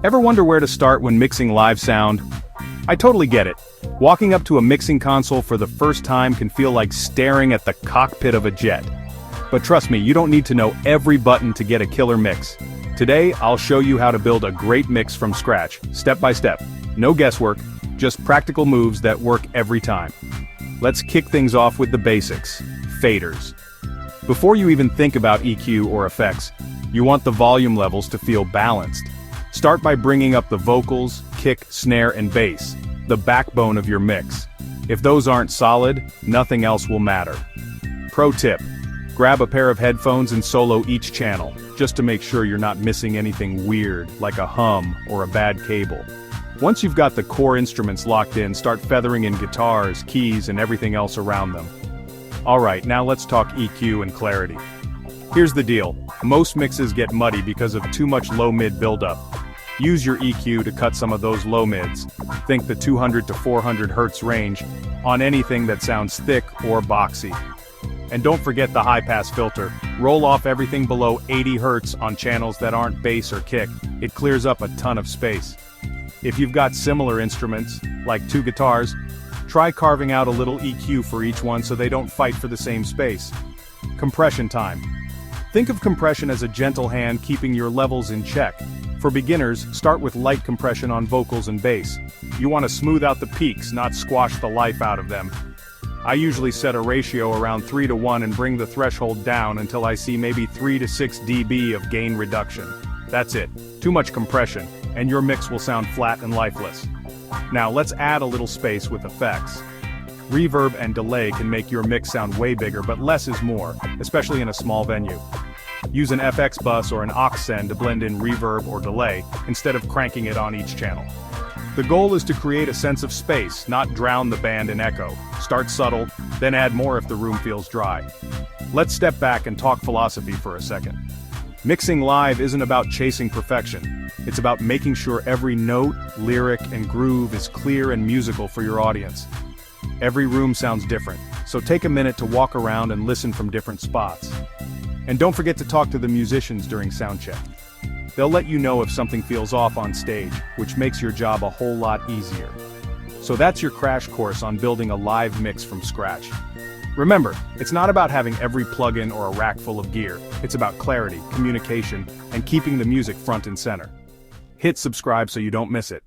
Ever wonder where to start when mixing live sound? I totally get it. Walking up to a mixing console for the first time can feel like staring at the cockpit of a jet. But trust me, you don't need to know every button to get a killer mix. Today, I'll show you how to build a great mix from scratch, step by step. No guesswork, just practical moves that work every time. Let's kick things off with the basics, faders. Before you even think about EQ or effects, you want the volume levels to feel balanced. Start by bringing up the vocals, kick, snare, and bass, the backbone of your mix. If those aren't solid, nothing else will matter. Pro tip: grab a pair of headphones and solo each channel, just to make sure you're not missing anything weird, like a hum or a bad cable. Once you've got the core instruments locked in, start feathering in guitars, keys, and everything else around them. Alright, now let's talk EQ and clarity. Here's the deal: most mixes get muddy because of too much low-mid buildup. Use your EQ to cut some of those low mids. Think the 200 to 400 Hz range on anything that sounds thick or boxy. And don't forget the high-pass filter. Roll off everything below 80 Hz on channels that aren't bass or kick. It clears up a ton of space. If you've got similar instruments, like two guitars, try carving out a little EQ for each one so they don't fight for the same space. Compression time. Think of compression as a gentle hand keeping your levels in check. For beginners, start with light compression on vocals and bass. You want to smooth out the peaks, not squash the life out of them. I usually set a ratio around 3 to 1 and bring the threshold down until I see maybe 3 to 6 dB of gain reduction. That's it. Too much compression, and your mix will sound flat and lifeless. Now let's add a little space with effects. Reverb and delay can make your mix sound way bigger, but less is more, especially in a small venue. Use an FX bus or an aux send to blend in reverb or delay, instead of cranking it on each channel. The goal is to create a sense of space, not drown the band in echo. Start subtle, then add more if the room feels dry. Let's step back and talk philosophy for a second. Mixing live isn't about chasing perfection. It's about making sure every note, lyric, and groove is clear and musical for your audience. Every room sounds different, so take a minute to walk around and listen from different spots. And don't forget to talk to the musicians during soundcheck. They'll let you know if something feels off on stage, which makes your job a whole lot easier. So that's your crash course on building a live mix from scratch. Remember, it's not about having every plugin or a rack full of gear. It's about clarity, communication, and keeping the music front and center. Hit subscribe so you don't miss it.